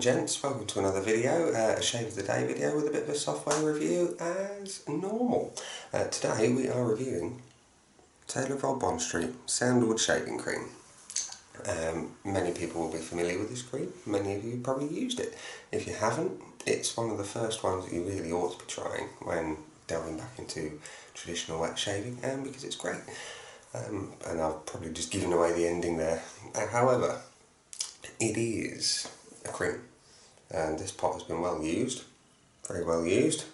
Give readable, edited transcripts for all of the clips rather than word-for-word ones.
and gents, welcome to another video, a shave of the day video with a bit of a software review as normal. Today we are reviewing Taylor of Old Bond Street Sandalwood Shaving Cream. Many people will be familiar with this cream, many of you probably used it. If you haven't, it's one of the first ones that you really ought to be trying when delving back into traditional wet shaving, because it's great. And I've probably just given away the ending there. However, it is a cream, and this pot has been well used, very well used,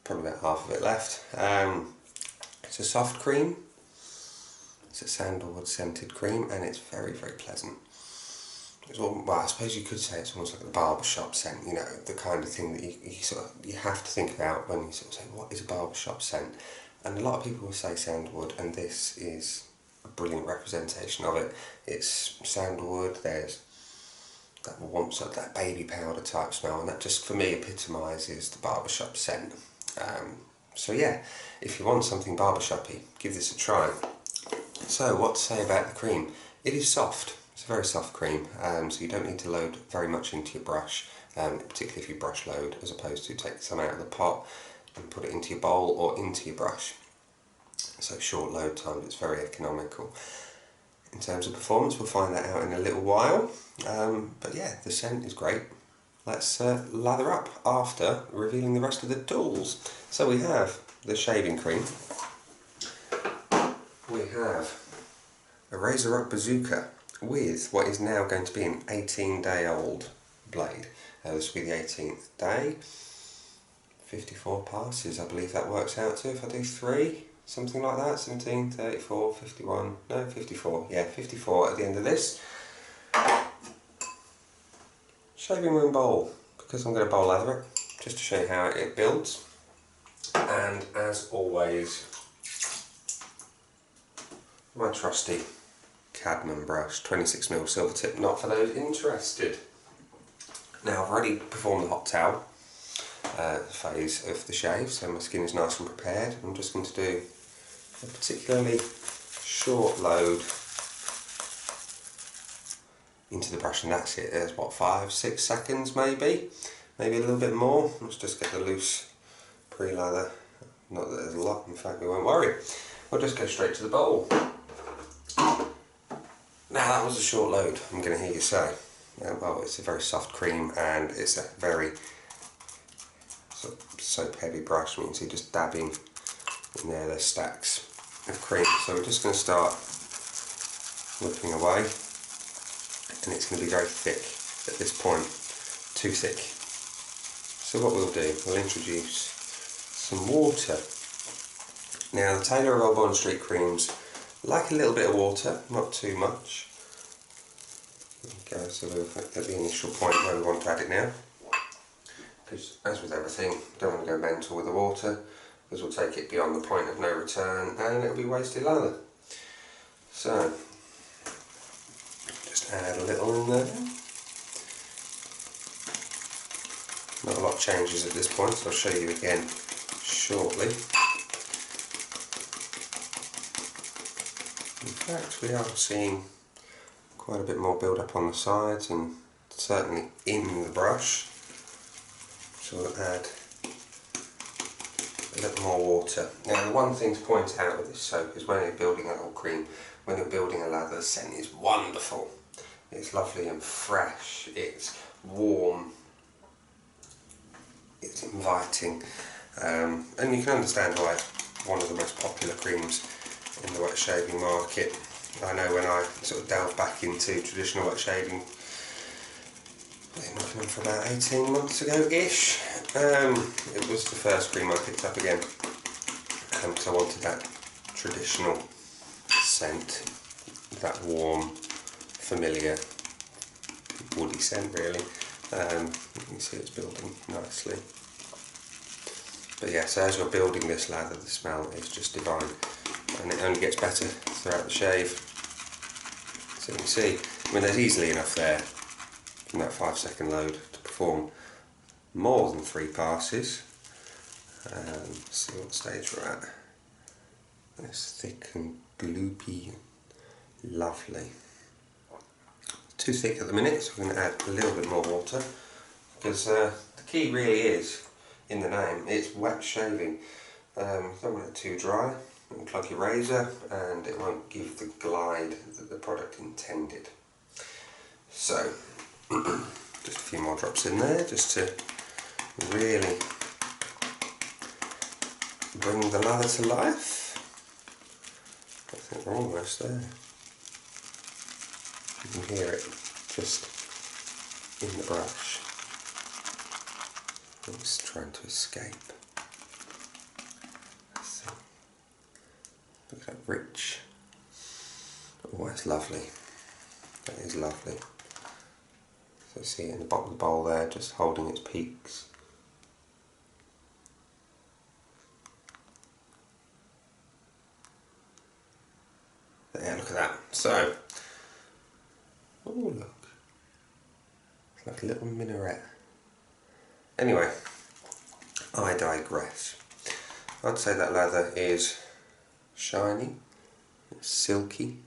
probably about half of it left. It's a soft cream, it's a sandalwood scented cream, and it's very, very pleasant. It's all, well, I suppose you could say it's almost like a barbershop scent, you know, the kind of thing that you have to think about when you sort of say, what is a barbershop scent? And a lot of people will say sandalwood, and this is a brilliant representation of it. It's sandalwood, there's that warmth, sort of that baby powder type smell, and that just for me epitomises the barbershop scent. So yeah, if you want something barbershoppy, give this a try. So what to say about the cream? It is soft. It's a very soft cream, so you don't need to load very much into your brush, particularly if you brush load, as opposed to take some out of the pot and put it into your bowl or into your brush. So short load time, it's very economical. In terms of performance, we'll find that out in a little while, but yeah, the scent is great. Let's lather up after revealing the rest of the tools. So we have the shaving cream, we have a razor up bazooka with what is now going to be an 18-day-old blade. This will be the 18th day. 54 passes, I believe that works out to, if I do 3, something like that. 17, 34, 51, no, 54, yeah, 54 at the end of this. Shaving room bowl, because I'm going to bowl lather it, just to show you how it builds. And as always, my trusty cadmium brush, 26mm silver tip, not for those interested. Now I've already performed the hot towel phase of the shave, so my skin is nice and prepared. I'm just going to do a particularly short load into the brush, and that's it. There's what, 5-6 seconds maybe a little bit more. Let's just get the loose pre-lather. Not that there's a lot, in fact we won't worry. We'll just go straight to the bowl. Now that was a short load, I'm going to hear you say. Well, it's a very soft cream, and it's a very sort of soap heavy brush. You can see just dabbing in there, there's stacks of cream. So we're just going to start whipping away, and it's going to be very thick at this point, too thick. So what we'll do, we'll introduce some water. Now the Taylor of Old Bond Street creams like a little bit of water, not too much. There we go, so we're at the initial point where we want to add it now. Because as with everything, don't want to go mental with the water, because we'll take it beyond the point of no return and it'll be wasted lather. So, just add a little in there. Not a lot changes at this point, so I'll show you again shortly. In fact, we are seeing quite a bit more build up on the sides and certainly in the brush. So we'll add a little more water. Now the one thing to point out with this soap is when you're building a whole cream, when you're building a lather, the scent is wonderful. It's lovely and fresh, it's warm, it's inviting, and you can understand why it's one of the most popular creams in the wet shaving market. I know when I sort of delved back into traditional wet shaving, I've been looking for about 18 months ago-ish, it was the first cream I picked up again, because I wanted that traditional scent, that warm, familiar, woody scent really. You can see it's building nicely. But yeah, so as you're building this lather, the smell is just divine, and it only gets better throughout the shave. So you can see, I mean, there's easily enough there from that 5-second load to perform more than 3 passes. Let's see what stage we're at. It's thick and gloopy, lovely. too thick at the minute, so I'm going to add a little bit more water, because the key really is in the name, it's wet shaving. Don't want it too dry, it will clog your razor and it won't give the glide that the product intended. So just a few more drops in there just to really bring the lather to life. I think we're almost there. You can hear it just in the brush. It's trying to escape. So, look at that rich. Oh, that's lovely. That is lovely. So see it in the bottom of the bowl there, just holding its peaks. There, look at that. So, oh look, it's like a little minaret. Anyway, I digress. I'd say that lather is shiny, it's silky,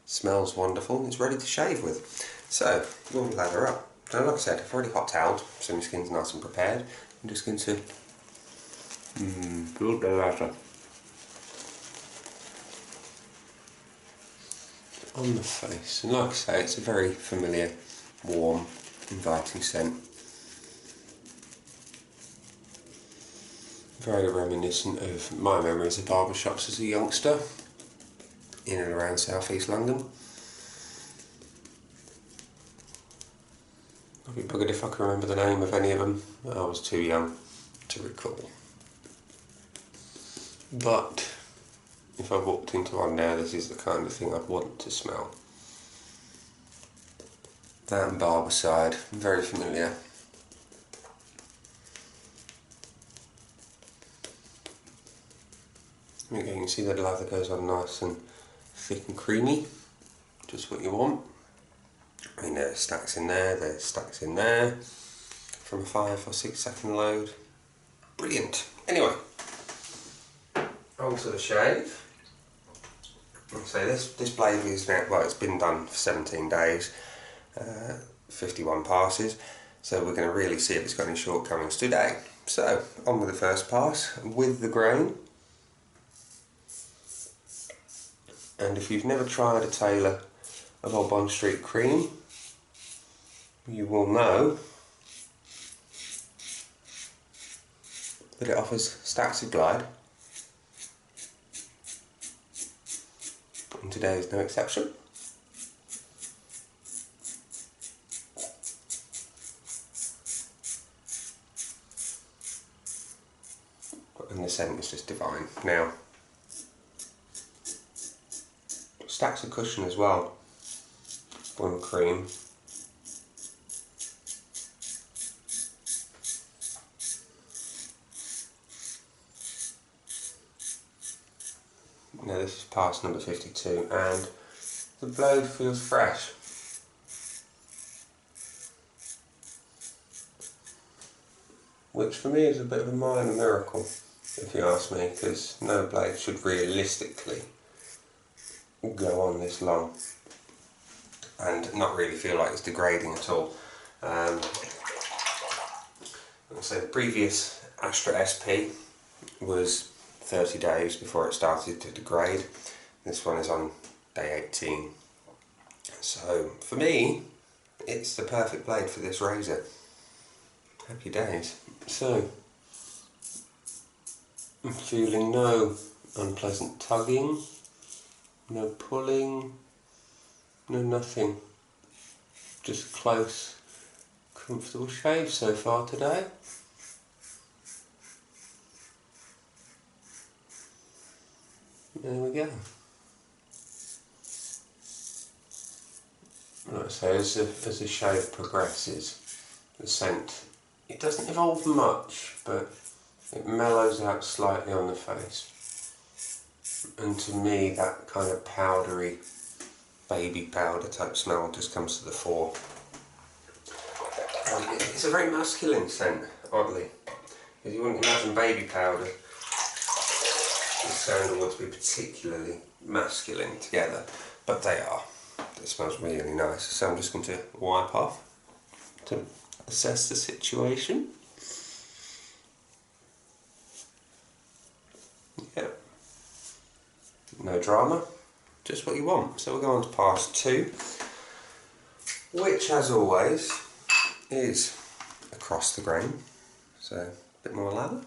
smells wonderful, and it's ready to shave with. So, we'll lather up. Now, like I said, I've already hot toweled, so my skin's nice and prepared. I'm just going to build the lather on the face. And like I say, it's a very familiar, warm, inviting scent. Very reminiscent of my memories of barbershops as a youngster in and around South East London. I'd be buggered if I can remember the name of any of them. I was too young to recall. But if I walked into one now, this is the kind of thing I'd want to smell. That and Barbicide, very familiar. Again, you can see that the lather goes on nice and thick and creamy, just what you want. I mean, there's stacks in there's stacks in there, from a 5 or 6 second load. Brilliant. Anyway, on to the shave. So this blade is now, well, it's been done for 17 days, 51 passes, so we're going to really see if it's got any shortcomings today. So, on with the first pass, with the grain. And if you've never tried a tailor of Old Bond Street cream, you will know that it offers stacks of glide, and today is no exception. And the scent is just divine. Now, stacks of cushion as well on cream. Now this is pass number 52 and the blade feels fresh. Which for me is a bit of a minor miracle, if you ask me, because no blade should realistically go on this long and not really feel like it's degrading at all. So the previous Astra SP was 30 days before it started to degrade. This one is on day 18. So for me, it's the perfect blade for this razor. Happy days. So, I'm feeling no unpleasant tugging, no pulling, no nothing. Just close, comfortable shave so far today. There we go. Like I say, as the shave progresses, the scent, it doesn't evolve much, but it mellows out slightly on the face. And to me, that kind of powdery, baby powder type smell just comes to the fore. It's a very masculine scent, oddly. Because you wouldn't imagine baby powder and sandalwood to be particularly masculine together, but they are. It smells really nice, so I'm just going to wipe off to assess the situation. Yeah, no drama, just what you want. So we'll go on to pass 2, which as always is across the grain, so a bit more lather.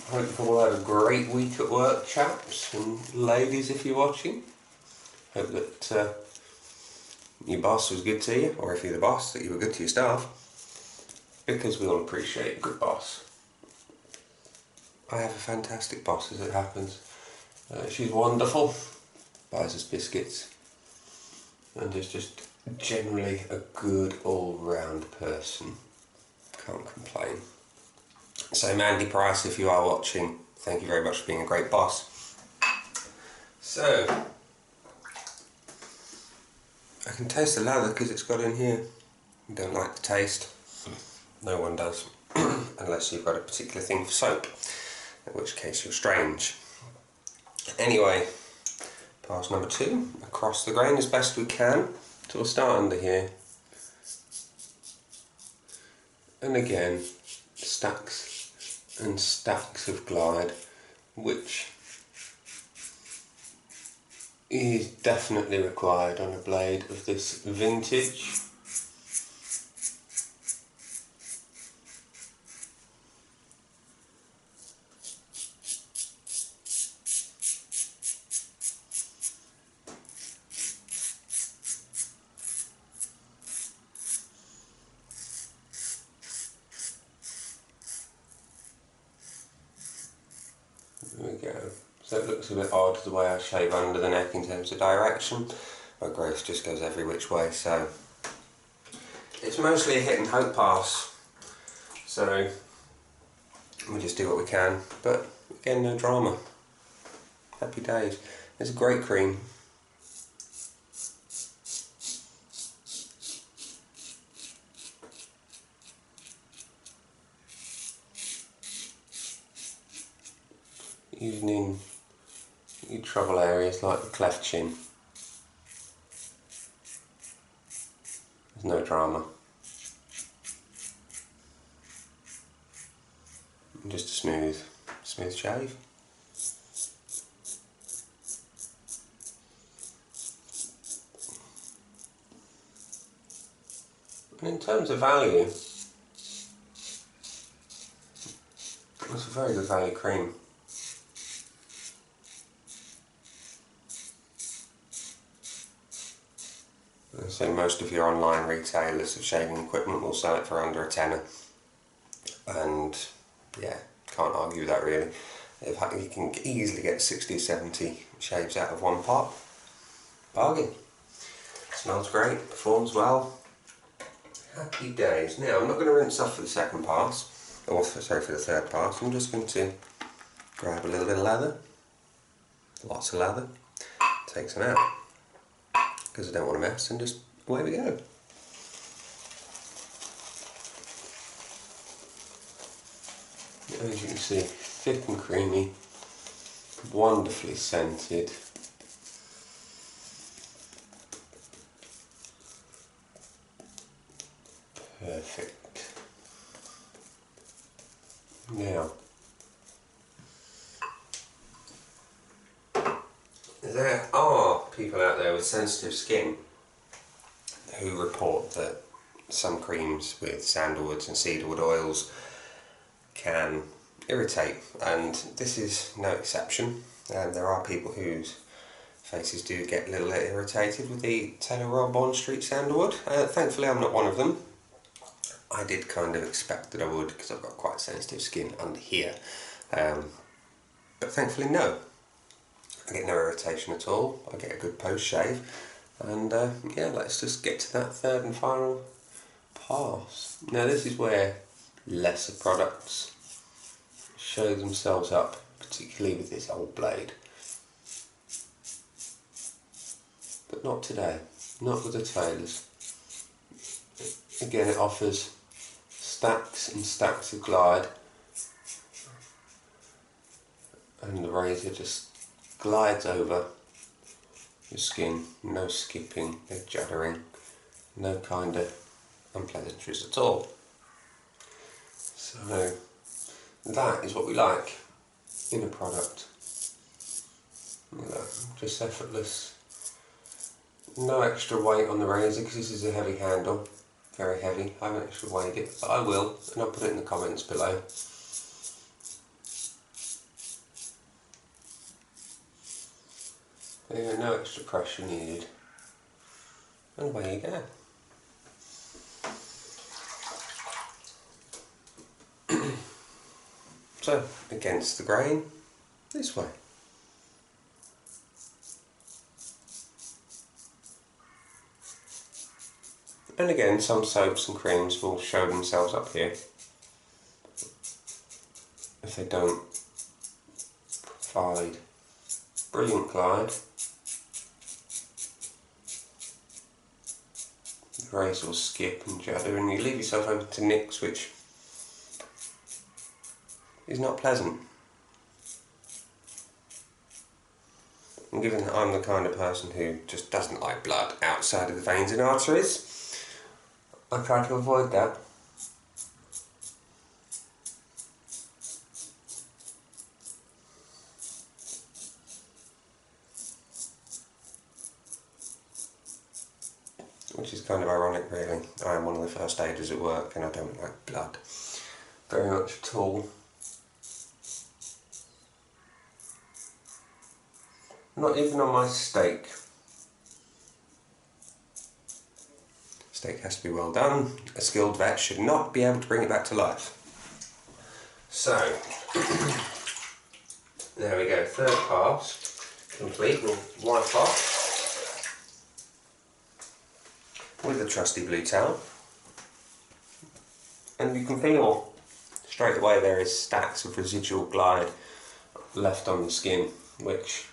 Hope you've all had a great week at work, chaps and ladies if you're watching. Hope that your boss was good to you, or if you're the boss, that you were good to your staff, because we all appreciate a good boss. I have a fantastic boss, as it happens. She's wonderful, buys us biscuits, and is just generally a good all-round person. Can't complain. So Mandy Price, if you are watching, thank you very much for being a great boss. So, I can taste the lather because it's got in here. You don't like the taste. No one does, unless you've got a particular thing for soap, in which case you're strange. Anyway, pass number 2, across the grain as best we can. So we'll start under here. And again, stacks and stacks of Glide, which is definitely required on a blade of this vintage. There we go. So it looks a bit odd the way I shave under the neck in terms of direction, but growth just goes every which way, so it's mostly a hit and hope pass. So we just do what we can, but again, no drama. Happy days. It's a great cream. Even in your trouble areas like the cleft chin, there's no drama. Just a smooth shave. And in terms of value, it's a very good value cream. So most of your online retailers of shaving equipment will sell it for under a tenner, and yeah, can't argue with that really. In fact, you can easily get 60 or 70 shaves out of one pot. Bargain. Smells great, performs well. Happy days. Now I'm not going to rinse off for the second pass, or sorry, for the third pass. I'm just going to grab a little bit of lather, lots of lather, take some out, because I don't want to mess, and just away we go. As you can see, thick and creamy, wonderfully scented. Perfect. Now, there are people out there with sensitive skin who report that some creams with sandalwoods and cedarwood oils can irritate, and this is no exception. There are people whose faces do get a little irritated with the Taylor Royal Bond Street sandalwood. Thankfully I'm not one of them. I did kind of expect that I would, because I've got quite sensitive skin under here, but thankfully no. I get no irritation at all. I get a good post shave, and yeah, let's just get to that third and final pass. Now this is where lesser products show themselves up, particularly with this old blade. But not today, not with the Taylors. Again, it offers stacks and stacks of Glide, and the razor just glides over your skin, no skipping, no juddering, no kind of unpleasantries at all. So that is what we like in a product. Just effortless. No extra weight on the razor because this is a heavy handle, very heavy. I haven't actually weighed it, but I will, and I'll put it in the comments below. Yeah, no extra pressure needed. And away you go. So, against the grain, this way. And again, some soaps and creams will show themselves up here if they don't provide brilliant glide. The razor will skip and judder and you leave yourself open to nicks, which is not pleasant. And given that I'm the kind of person who just doesn't like blood outside of the veins and arteries, I try to avoid that. Which is kind of ironic really. I am one of the first aiders at work and I don't like blood very much at all. Not even on my steak. Steak has to be well done. A skilled vet should not be able to bring it back to life. So, there we go, third pass complete. We'll wipe off with the trusty blue towel. And you can feel straight away there is stacks of residual glide left on the skin, which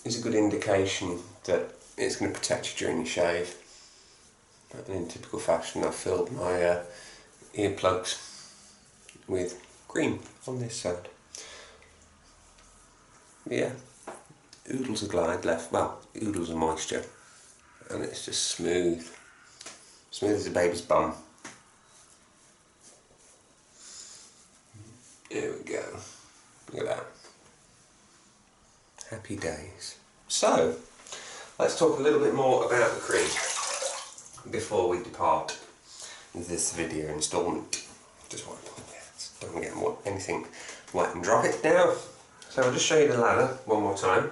is a good indication that it's going to protect you during your shave. And in typical fashion, I've filled my earplugs with cream on this side. Yeah, oodles of glide left, well, oodles of moisture, and it's just smooth. Smooth as a baby's bum. There we go. Look at that. Happy days. So, let's talk a little bit more about the cream before we depart this video installment. Just wipe on that. Don't want to get anything wet and drop it now. So I'll just show you the lather one more time.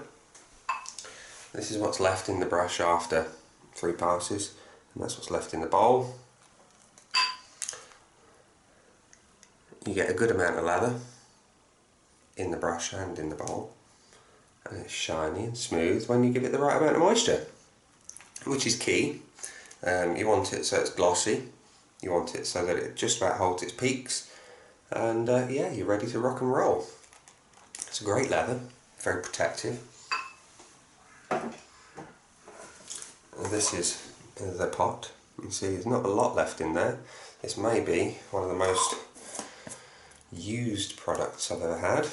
This is what's left in the brush after 3 passes, and that's what's left in the bowl. You get a good amount of lather in the brush and in the bowl, and it's shiny and smooth when you give it the right amount of moisture, which is key. You want it so it's glossy, you want it so that it just about holds its peaks, and yeah, you're ready to rock and roll. It's a great lather, very protective. And this is the pot. You can see there's not a lot left in there. This may be one of the most used products I've ever had.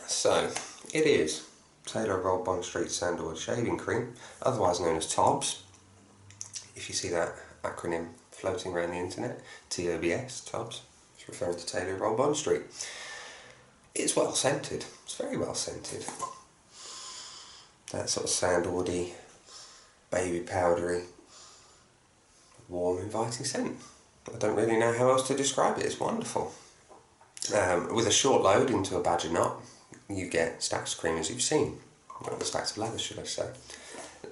So, it is Taylor Roll Bond Street Sandalwood Shaving Cream, otherwise known as TOBS. If you see that acronym floating around the internet, TOBS, TOBS, it's referring to Taylor Roll Bond Street. It's well scented, it's very well scented. That sort of sandalwoody, baby powdery, warm, inviting scent. I don't really know how else to describe it, it's wonderful. With a short load into a badger knot, you get stacks of cream as you've seen. Well, stacks of lather, should I say.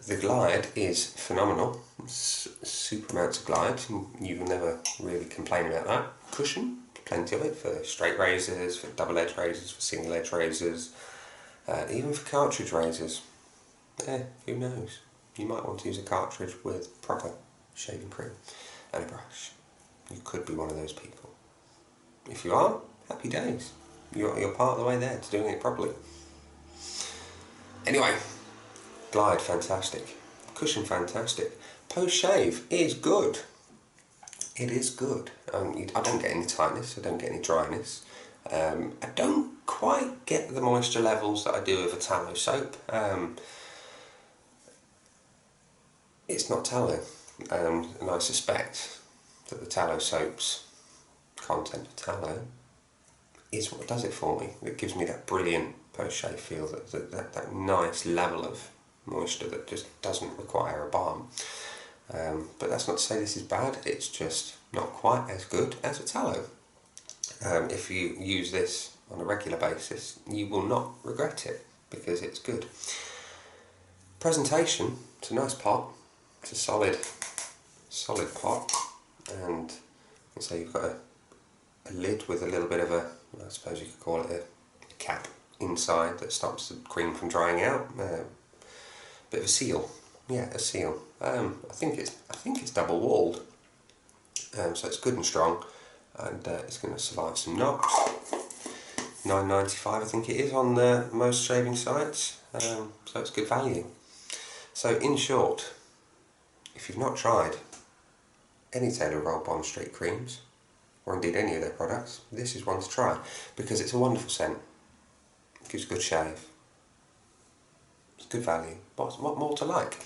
The glide is phenomenal, super amounts of glide, you will never really complain about that. Cushion, plenty of it for straight razors, for double edge razors, for single edge razors, even for cartridge razors. Who knows, you might want to use a cartridge with proper shaving cream and a brush. You could be one of those people. If you are, happy days. You're part of the way there to doing it properly. Anyway, glide fantastic, cushion fantastic, post shave is good. It is good. I don't get any tightness, I don't get any dryness. I don't quite get the moisture levels that I do with a tallow soap. It's not tallow, and I suspect that the tallow soap's content of tallow is what does it for me. It gives me that brilliant post-shave feel, that nice level of moisture that just doesn't require a balm. But that's not to say this is bad, it's just not quite as good as a tallow. If you use this on a regular basis, you will not regret it because it's good. Presentation, it's a nice pot, it's a solid pot, and so you've got a lid with a little bit of a, I suppose you could call it a cap inside that stops the cream from drying out. Bit of a seal, yeah, a seal. I think it's double walled, so it's good and strong, and it's going to survive some knocks. $9.95 I think it is on most shaving sites, so it's good value. So in short, if you've not tried any Taylor Roll Bond Street creams, or indeed any of their products, this is one to try, because it's a wonderful scent, it gives a good shave, it's good value, what more to like?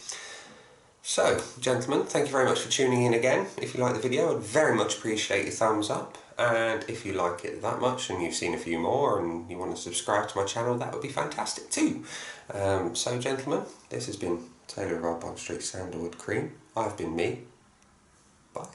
So, gentlemen, thank you very much for tuning in again. If you like the video, I'd very much appreciate your thumbs up, and if you like it that much and you've seen a few more and you want to subscribe to my channel, that would be fantastic too. So gentlemen, this has been Taylor Roll Bond Street Sandalwood Cream. I've been me. Bye.